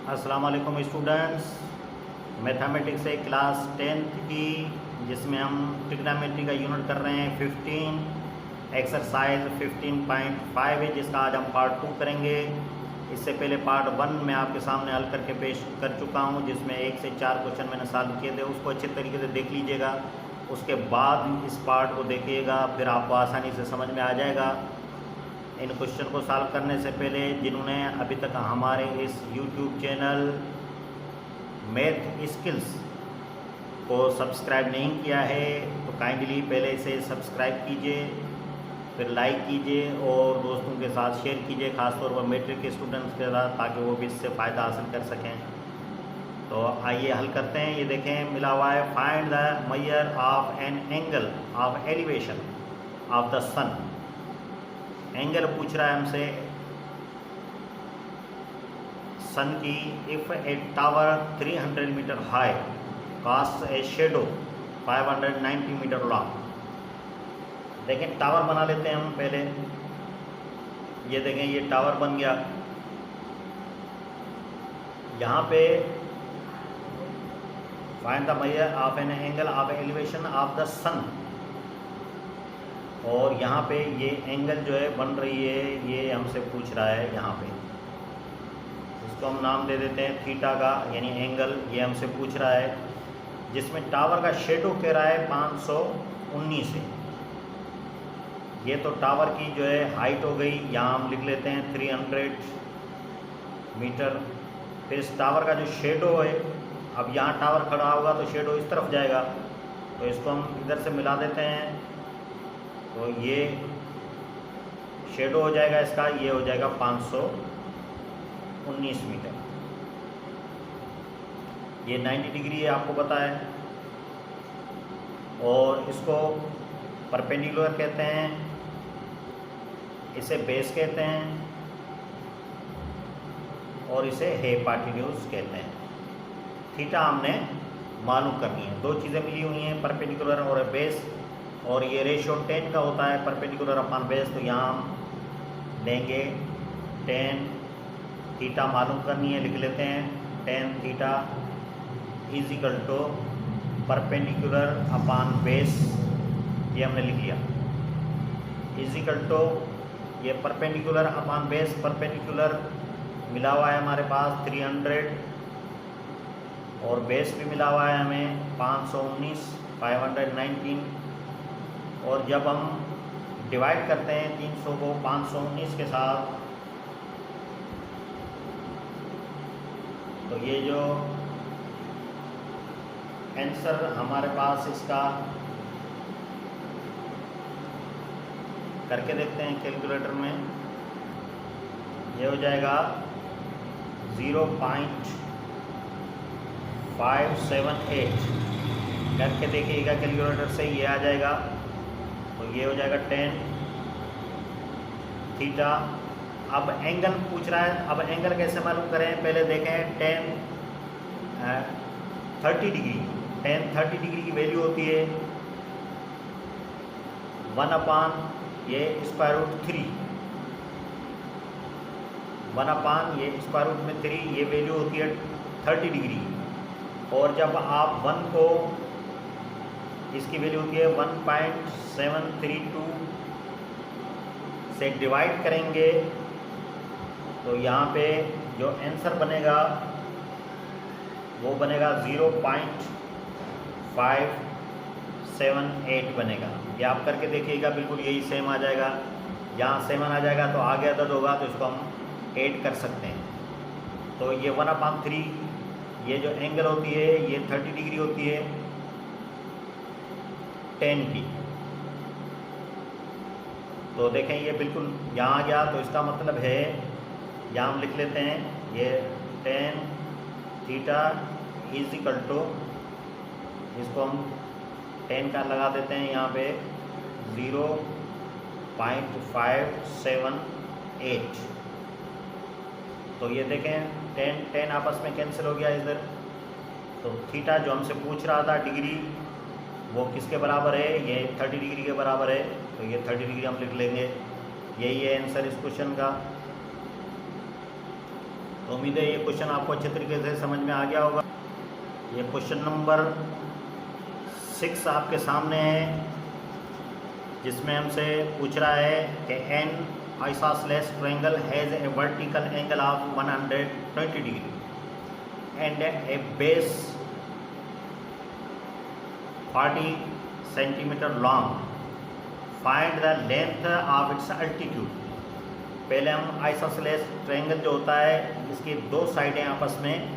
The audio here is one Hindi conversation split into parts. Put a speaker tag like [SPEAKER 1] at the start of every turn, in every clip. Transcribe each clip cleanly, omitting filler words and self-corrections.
[SPEAKER 1] अस्सलाम वालेकुम स्टूडेंट्स। मैथमेटिक्स से क्लास 10th की जिसमें हम ट्रिग्नोमेट्री का यूनिट कर रहे हैं 15 एक्सरसाइज 15.5 है, जिसका आज हम पार्ट 2 करेंगे। इससे पहले पार्ट 1 मैं आपके सामने हल करके पेश कर चुका हूं, जिसमें 1 से 4 क्वेश्चन मैंने सॉल्व किए थे। उसको अच्छे तरीके से देख लीजिएगा, उसके बाद इस पार्ट को देखिएगा, फिर आपको आसानी से समझ में आ जाएगा। इन क्वेश्चन को सॉल्व करने से पहले जिन्होंने अभी तक हमारे इस YouTube चैनल मैथ स्किल्स को सब्सक्राइब नहीं किया है तो काइंडली पहले इसे सब्सक्राइब कीजिए, फिर लाइक कीजिए और दोस्तों के साथ शेयर कीजिए, खासतौर पर मैट्रिक के स्टूडेंट्स के साथ, ताकि वो भी इससे फ़ायदा हासिल कर सकें। तो आइए हल करते हैं। ये देखें, मिला हुआ है find the measure of an angle of elevation of the sun. Angle पूछ रहा है हमसे सन की। If a tower 300 metre high cast a shadow 590 metre long. देखें, टावर बना लेते हैं हम पहले। ये देखें, ये टावर बन गया। यहाँ पे find the measure of an angle of elevation of the sun, और यहाँ पे ये एंगल जो है बन रही है, ये हमसे पूछ रहा है। यहाँ पे इसको हम नाम दे देते हैं थीटा का, यानी एंगल ये हमसे पूछ रहा है, जिसमें टावर का शेडो कह रहा है 519 है। ये तो टावर की जो है हाइट हो गई, यहाँ हम लिख लेते हैं 300 मीटर। फिर इस टावर का जो शेडो है, अब यहाँ टावर खड़ा होगा तो शेडो इस तरफ जाएगा, तो इसको हम इधर से मिला देते हैं, तो ये शेडो हो जाएगा इसका, ये हो जाएगा 519 मीटर। ये 90 डिग्री है, आपको पता है। और इसको परपेंडिकुलर कहते हैं, इसे बेस कहते हैं, और इसे हाइपोटेन्यूज कहते हैं। थीटा हमने मालूम करनी है। दो चीज़ें मिली हुई हैं, परपेंडिकुलर और बेस, और ये रेशियो 10 का होता है, परपेंडिकुलर अपॉन बेस। तो यहाँ हम लेंगे 10 थीटा मालूम करनी है, लिख लेते हैं 10 theta is equal to perpendicular upon base, ये हमने लिख लिया, इज इक्वल टू ये परपेंडिकुलर अपॉन बेस। परपेंडिकुलर मिला हुआ है हमारे पास 300, और बेस भी मिला हुआ है हमें 519 और जब हम डिवाइड करते हैं 300 को 519 के साथ, तो ये जो आंसर हमारे पास इसका करके देखते हैं कैलकुलेटर में, ये हो जाएगा 0.578। करके देखिएगा कैलकुलेटर से, ये आ जाएगा। तो ये हो जाएगा 10 थीटा। अब एंगल पूछ रहा है, अब एंगल कैसे मालूम करें, पहले देखें 30 डिग्री। 30 डिग्री की वैल्यू होती है 1 अपान ये स्क्वायर रूट 3, 1 अपान ये स्क्वायर रूट में 3, ये वैल्यू होती है 30 डिग्री। और जब आप 1 को, इसकी वैल्यू होती है 1.732 से डिवाइड करेंगे, तो यहाँ पे जो आंसर बनेगा वो बनेगा 0.578 बनेगा। ये आप करके देखिएगा, बिल्कुल यही सेम आ जाएगा। यहाँ 7 आ जाएगा तो आगे अदद होगा, तो इसको हम ऐड कर सकते हैं। तो ये 1/3, ये जो एंगल होती है ये 30 डिग्री होती है 10 की। तो देखें, ये बिल्कुल यहाँ आ गया, तो इसका मतलब है, यहाँ हम लिख लेते हैं ये 10 थीटा इज इक्वल टू, इसको हम 10 का लगा देते हैं यहाँ पे 0.578। तो ये देखें 10 आपस में कैंसिल हो गया इधर। तो थीटा जो हमसे पूछ रहा था डिग्री, वो किसके बराबर है, ये 30 डिग्री के बराबर है। तो ये 30 डिग्री हम लिख लेंगे, यही है आंसर इस क्वेश्चन का। तो उम्मीद है ये क्वेश्चन आपको अच्छे तरीके से समझ में आ गया होगा। ये क्वेश्चन नंबर 6 आपके सामने है, जिसमें हमसे पूछ रहा है कि N isosceles triangle has a vertical angle of 120 degree and A base 40 centimetre long, find the length of its altitude. पहले हम आइसोसेलेस ट्रायंगल जो होता है इसकी दो साइडें आपस में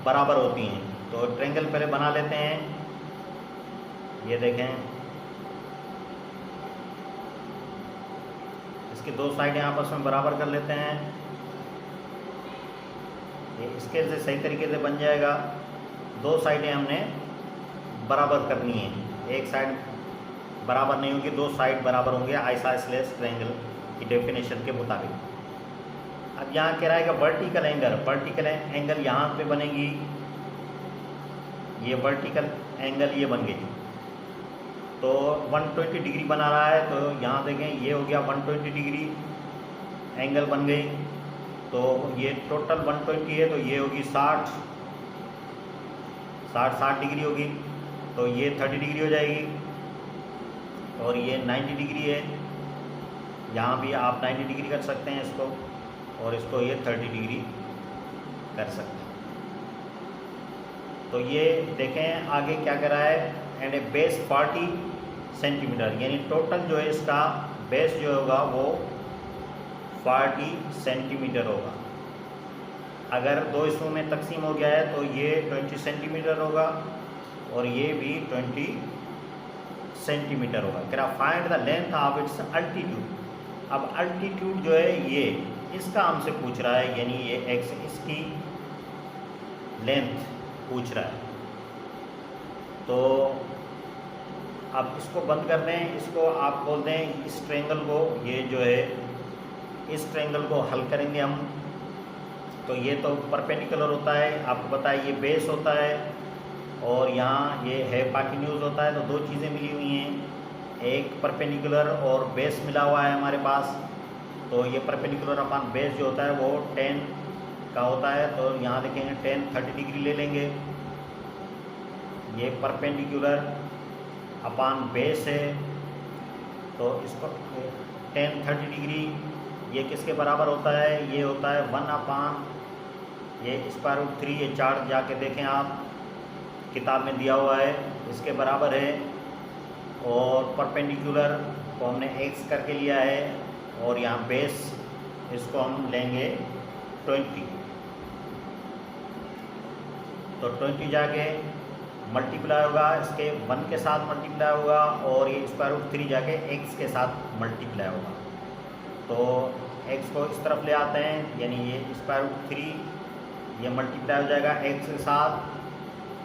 [SPEAKER 1] बराबर होती हैं, तो ट्रायंगल पहले बना लेते हैं। ये देखें, इसकी दो साइडें आपस में बराबर कर लेते हैं। ये स्केल से सही तरीके से बन जाएगा। दो साइडें हमने बराबर करनी है, एक साइड बराबर नहीं होगी, दो साइड बराबर होंगे आइसोसेलेस ट्रायंगल की डेफिनेशन के मुताबिक। अब यहाँ कह रहा है कि वर्टिकल एंगल यहाँ पे बनेगी, ये वर्टिकल एंगल ये बन गई, तो 120 डिग्री बना रहा है। तो यहाँ देखें, ये हो गया 120 डिग्री एंगल बन गई। तो ये टोटल 120 है, तो ये होगी 60 डिग्री होगी, तो ये 30 डिग्री हो जाएगी। और ये 90 डिग्री है, यहाँ भी आप 90 डिग्री कर सकते हैं इसको, और इसको ये 30 डिग्री कर सकते हैं। तो ये देखें आगे क्या कर रहा है, एंड ए बेस 40 सेंटीमीटर, यानी टोटल जो है इसका बेस जो होगा वो 40 सेंटीमीटर होगा। अगर दो हिस्सों में तकसीम हो गया है तो ये 20 सेंटीमीटर होगा और ये भी 20 सेंटीमीटर होगा। कह रहा find the length of its altitude. अब अल्टीट्यूड जो है ये इसका हमसे पूछ रहा है, यानी ये एक्स इसकी लेंथ पूछ रहा है। तो अब इसको बंद कर दें, इसको आप बोल दें इस ट्रायंगल को, ये जो है इस ट्रायंगल को हल करेंगे हम। तो ये तो परपेंडिकुलर होता है, आपको पता है ये बेस होता है और यहाँ ये है हाइपोटेन्यूज होता है। तो दो चीज़ें मिली हुई हैं, एक परपेंडिकुलर और बेस मिला हुआ है हमारे पास। तो ये परपेंडिकुलर अपॉन बेस जो होता है वो 10 का होता है। तो यहाँ देखेंगे 10 30 डिग्री ले लेंगे, ये परपेंडिकुलर अपॉन बेस है, तो इसको 10 30 डिग्री ये किसके बराबर होता है, ये होता है 1 अपॉन ये √3, ये चार्ट जाके देखें आप, किताब में दिया हुआ है, इसके बराबर है। और परपेंडिकुलर को हमने x करके लिया है और यहाँ बेस इसको हम लेंगे 20, तो 20 जाके मल्टीप्लाई होगा, इसके 1 के साथ मल्टीप्लाई होगा और ये √3 जाके x के साथ मल्टीप्लाई होगा। तो x को इस तरफ ले आते हैं, यानी ये √3 ये मल्टीप्लाई हो जाएगा x के साथ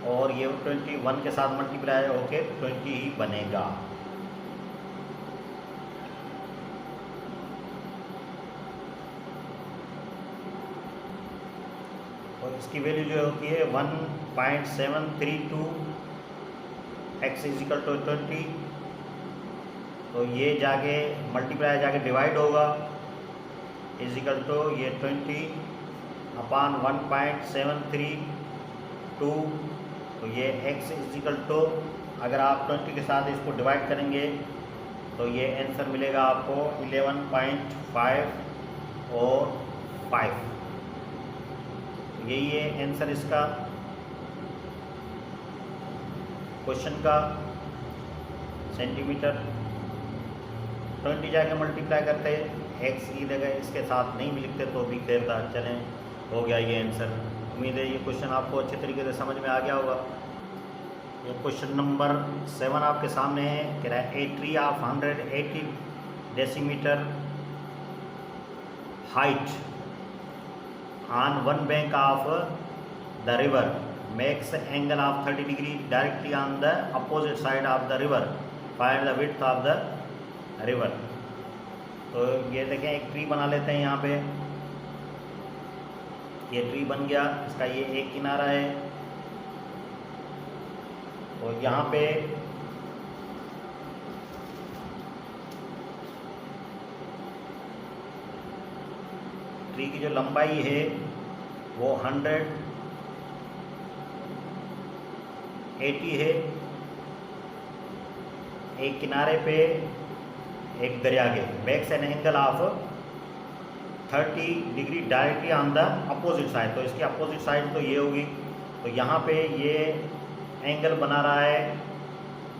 [SPEAKER 1] और ये 21 के साथ मल्टीप्लाई होके 20 ही बनेगा। और इसकी वैल्यू जो होती है 1.732 x = 20। तो ये जाके मल्टीप्लाई जाके डिवाइड होगा, इजिकल टू ये 20 अपॉन 1.732। तो ये x = अगर आप 20 के साथ इसको डिवाइड करेंगे तो ये आंसर मिलेगा आपको 11.5 और 5। यही है आंसर इसका क्वेश्चन का, सेंटीमीटर। 20 जाके मल्टीप्लाई करते x की जगह इसके साथ नहीं भी लिखते तो भी खैर था, चलें हो गया ये आंसर। उम्मीद है ये क्वेश्चन आपको अच्छे तरीके से समझ में आ गया होगा। ये क्वेश्चन नंबर 7 आपके सामने है, कह रहा है a tree of 180 decimetre height on one bank of the river makes angle of 30 degree directly on the opposite side of the river, find the width of the river. तो ये देखें एक ट्री बना लेते हैं, यहाँ पे ये ट्री बन गया, इसका ये एक किनारा है और यहाँ पे ट्री की जो लंबाई है वो 180 है। एक किनारे पे एक दरिया के banks an angle of 30 degree directly on the opposite side. तो इसकी अपोजिट साइड तो ये होगी। तो यहाँ पे ये एंगल बना रहा है,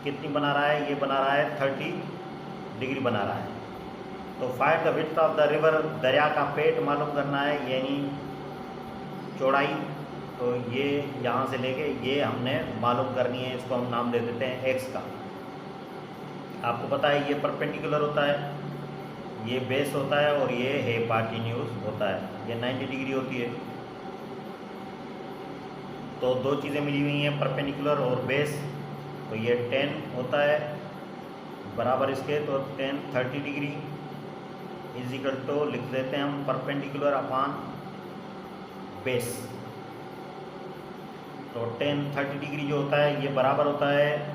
[SPEAKER 1] कितनी बना रहा है, ये बना रहा है 30 डिग्री बना रहा है। तो find the width of the river, दरिया का पेट मालूम करना है, यानी चौड़ाई। तो ये यहाँ से लेके ये हमने मालूम करनी है, इसको हम नाम दे देते हैं एक्स का। आपको पता है ये परपेंडिकुलर होता है, ये बेस होता है, और ये हाइपोटेन्यूज होता है, ये 90 डिग्री होती है। तो दो चीज़ें मिली हुई हैं, परपेंडिकुलर और बेस। तो ये 10 होता है बराबर इसके, तो 10 30 डिग्री इज इक्वल टू लिख देते हैं हम परपेंडिकुलर अपॉन बेस। तो 10 30 डिग्री जो होता है ये बराबर होता है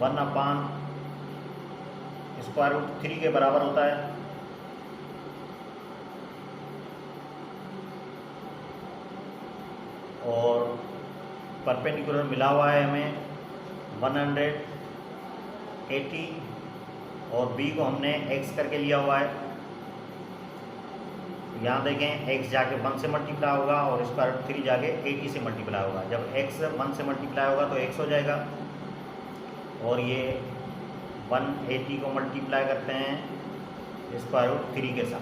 [SPEAKER 1] 1/√3 के बराबर होता है। और परपेंडिकुलर मिला हुआ है हमें 180, और बी को हमने एक्स करके लिया हुआ है। यहाँ देखें एक्स जाके 1 से मल्टीप्लाई होगा और इसका 3 जाके 80 से मल्टीप्लाई होगा। जब एक्स 1 से मल्टीप्लाई होगा तो एक्स हो जाएगा, और ये 180 को मल्टीप्लाई करते हैं √3 के साथ,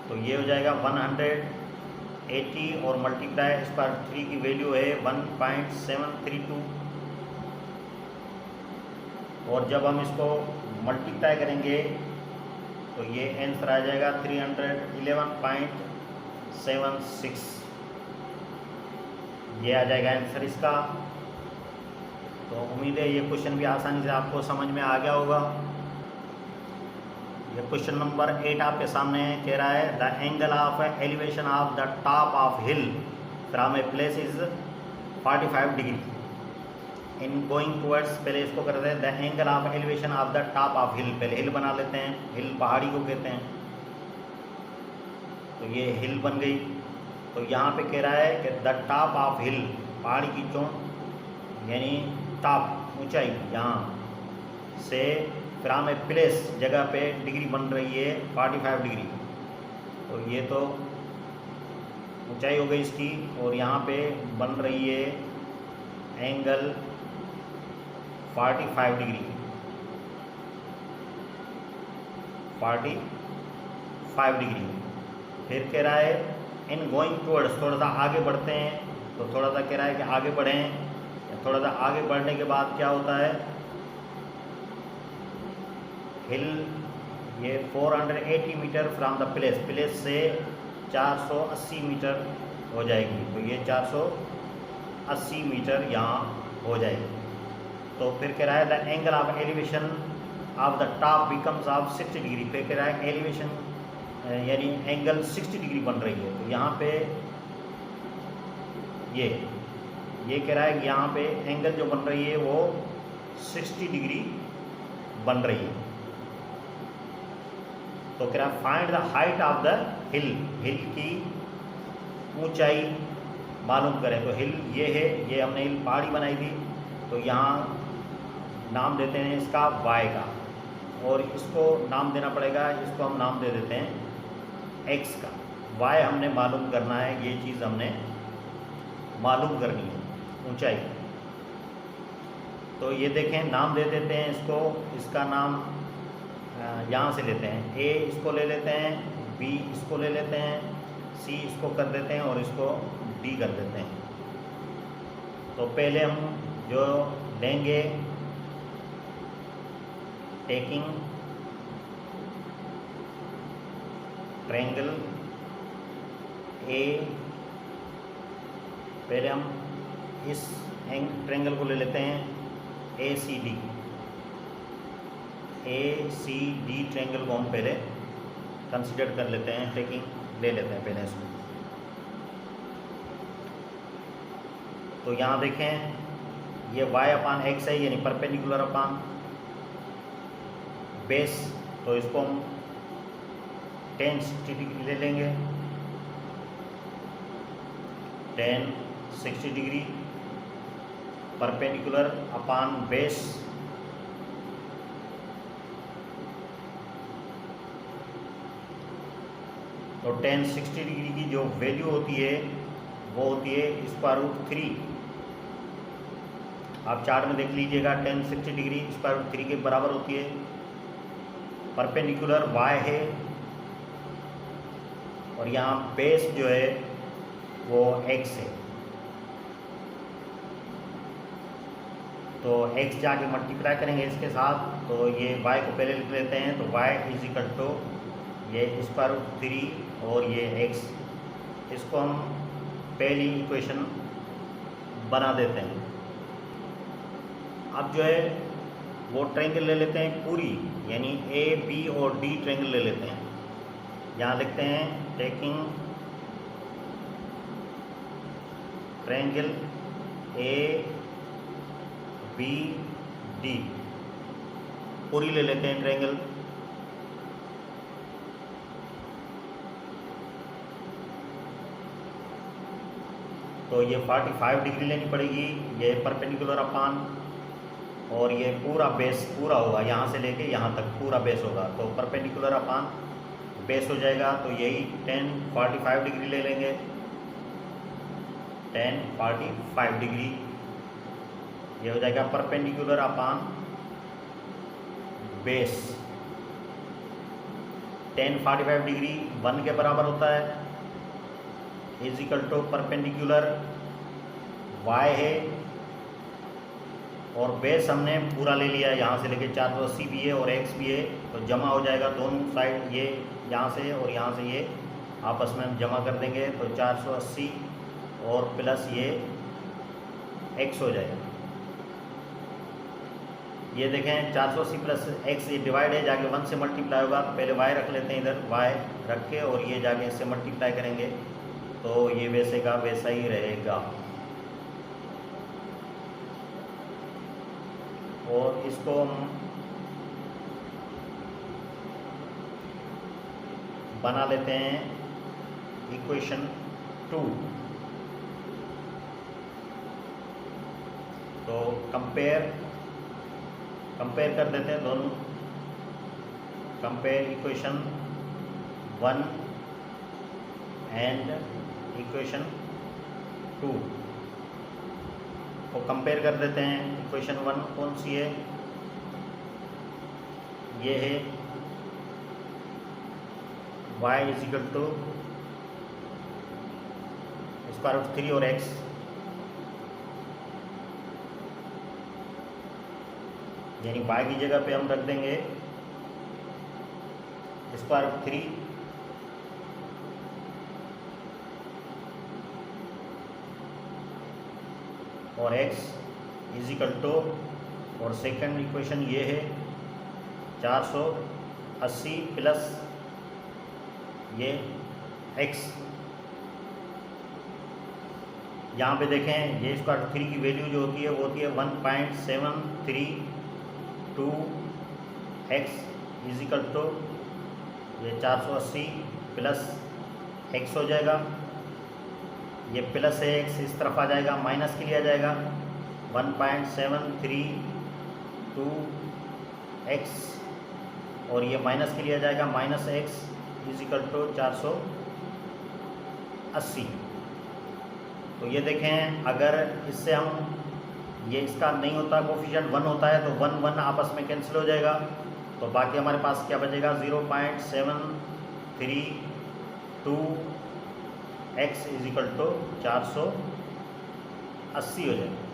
[SPEAKER 1] तो ये हो जाएगा 180 और मल्टीप्लाई √3 की वैल्यू है 1.732। और जब हम इसको मल्टीप्लाई करेंगे तो ये आंसर आ जाएगा 311.76। ये आ जाएगा आंसर इसका। तो उम्मीद है ये क्वेश्चन भी आसानी से आपको समझ में आ गया होगा। ये क्वेश्चन नंबर 8 आपके सामने कह रहा है the angle of elevation of the top of hill from a place is 45 degree in going towards. पहले इसको करते हैं the angle of elevation of the top of hill. पहले हिल बना लेते हैं, हिल पहाड़ी को कहते हैं। तो ये हिल बन गई। तो यहाँ पे कह रहा है कि द टॉप ऑफ हिल, पहाड़ी की चोट यानी टॉप ऊंचाई, यहाँ से फ्रॉम ए प्लेस जगह पे डिग्री बन रही है 45 डिग्री। तो ये तो ऊंचाई हो गई इसकी, और यहाँ पे बन रही है एंगल 45 डिग्री, 45 डिग्री। फिर कह रहा है इन गोइंग टूवर्ड्स, थोड़ा सा आगे बढ़ते हैं। तो थोड़ा सा कह रहा है कि आगे बढ़ें। थोड़ा सा आगे बढ़ने के बाद क्या होता है, हिल ये 480 metre from the place, place से 480 मीटर हो जाएगी। तो ये 480 मीटर यहाँ हो जाएगी। तो फिर कह रहा है the angle of elevation of the top becomes of 60 degree. फिर कह रहा है एलिवेशन यानी एंगल 60 डिग्री बन रही है। तो यहाँ पे ये कह रहा है कि यहाँ पे एंगल जो बन रही है वो 60 डिग्री बन रही है। तो कह रहा है find the height of the hill, hill की ऊंचाई मालूम करें। तो हिल ये है, ये हमने हिल पहाड़ी बनाई थी। तो यहाँ नाम देते हैं इसका y का, और इसको नाम देना पड़ेगा, इसको हम नाम दे देते हैं x का। y हमने मालूम करना है, ये चीज़ हमने मालूम करनी है ऊंचाई। तो ये देखें नाम दे देते हैं इसको, इसका नाम यहाँ से लेते हैं, a इसको ले लेते हैं, b इसको ले लेते हैं, c इसको कर देते हैं, और इसको d कर देते हैं। तो पहले हम जो लेंगे टेकिंग ट्रायंगल ए, पहले हम इस ट्रायंगल को ले लेते हैं ACD ट्रायंगल को हम पहले कंसीडर कर लेते हैं, टेकिंग ले लेते हैं पहले इसको। तो यहाँ देखें ये y/x है, यानी परपेंडिकुलर अपॉन बेस। तो इसको हम 10 डिग्री ले लेंगे, tan 60 डिग्री परपेंडिकुलर अपान बेस तो tan 60 डिग्री की जो वैल्यू होती है वो होती है √3। आप चार्ट में देख लीजिएगा, tan 60 डिग्री √3 के बराबर होती है। परपेंडिकुलर y है और यहाँ बेस जो है वो x है, तो x जाके मल्टीप्लाई करेंगे इसके साथ, तो ये y को पहले लिख लेते हैं, तो y ये √3 और ये x, इसको हम पहली इक्वेशन बना देते हैं। अब जो है वो ट्रायंगल ले लेते हैं पूरी, यानी ए बी और डी ट्रायंगल ले लेते हैं। यहाँ लिखते हैं taking triangle A B D, पूरी ले लेते हैं ट्रायंगल। तो ये 45 डिग्री लेनी पड़ेगी, ये परपेंडिकुलर अपान, और ये पूरा बेस पूरा होगा, यहाँ से लेके यहाँ तक पूरा बेस होगा, तो परपेंडिकुलर अपान बेस हो जाएगा। तो यही tan 45 डिग्री ले लेंगे, tan 45 डिग्री ये हो जाएगा परपेंडिकुलर अपान बेस। tan 45 डिग्री 1 के बराबर होता है, = परपेंडिकुलर y है और बेस हमने पूरा ले लिया है, यहाँ से लेके 480 भी है और x भी है, तो जमा हो जाएगा दोनों साइड, ये यहाँ से और यहाँ से ये आपस में हम जमा कर देंगे, तो 480 और प्लस ये x हो जाएगा। ये देखें 480 प्लस x, ये डिवाइड है, जाके 1 से मल्टीप्लाई होगा, तो पहले y रख लेते हैं इधर, y रख के और ये जाके इससे मल्टीप्लाई करेंगे, तो ये वैसे का वैसा ही रहेगा। और इसको हम बना लेते हैं इक्वेशन 2। तो कंपेयर कर देते हैं दोनों, कंपेयर इक्वेशन 1 एंड इक्वेशन 2 को कंपेयर कर देते हैं। इक्वेशन 1 कौन सी है, ये है y √3 और x, यानी y की जगह पे हम रख देंगे √3 और x और सेकंड इक्वेशन ये है 480 प्लस ये x। यहाँ पे देखें ये √3 की वैल्यू जो होती है वो होती है 1.732x ये 480 प्लस x हो जाएगा, ये प्लस है x इस तरफ आ जाएगा, माइनस के लिए आ जाएगा 1.732x और ये माइनस के लिए आ जाएगा -x =480। तो ये देखें अगर इससे हम ये इसका नहीं होता कोफिशिएंट 1 होता है तो 1 1 आपस में कैंसिल हो जाएगा, तो बाकी हमारे पास क्या बचेगा 0.732x =480 हो जाएगा।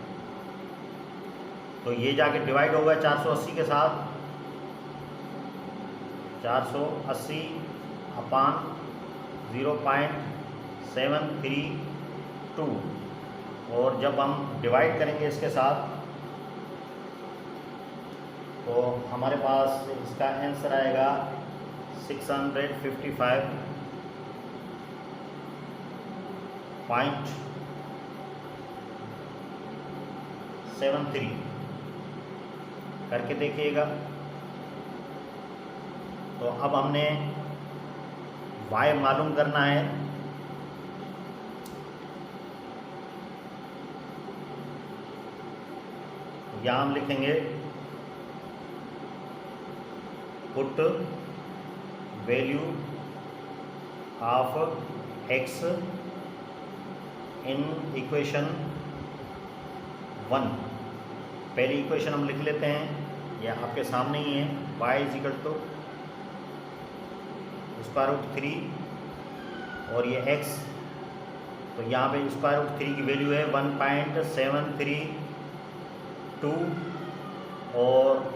[SPEAKER 1] तो ये जाके डिवाइड होगा 480 के साथ, 480 अपान 0.732 और जब हम डिवाइड करेंगे इसके साथ तो हमारे पास इसका आंसर आएगा 655.73 करके देखिएगा। तो अब हमने y मालूम करना है, यहाँ हम लिखेंगे put value of x in equation 1। पहली इक्वेशन हम लिख लेते हैं, यह आपके सामने ही है। y is equal to square root 3 और ये x, तो यहाँ पे स्क्वायर रूट 3 की वैल्यू है 1.732 और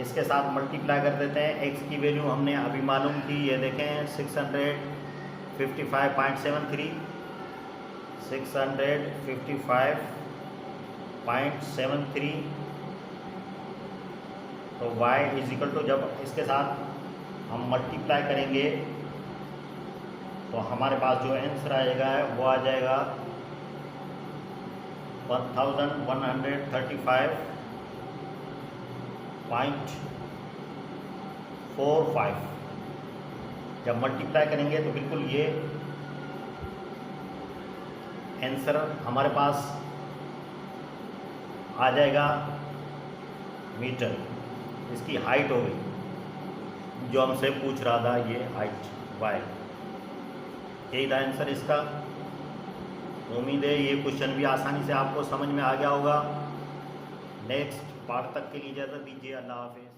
[SPEAKER 1] इसके साथ मल्टीप्लाई कर देते हैं। x की वैल्यू हमने अभी मालूम की, ये देखें 655.73 तो y इज इक्वल टू, जब इसके साथ हम मल्टीप्लाई करेंगे तो हमारे पास जो आंसर आएगा वो आ जाएगा 1135.45। जब मल्टीप्लाई करेंगे तो बिल्कुल ये आंसर हमारे पास आ जाएगा मीटर। इसकी हाइट हो गई, जो हमसे पूछ रहा था, ये हाइट y, यही था आंसर इसका। उम्मीद है ये क्वेश्चन भी आसानी से आपको समझ में आ गया होगा। नेक्स्ट पार्ट तक के लिए इजाज़त दीजिए। अल्लाह हाफिज़।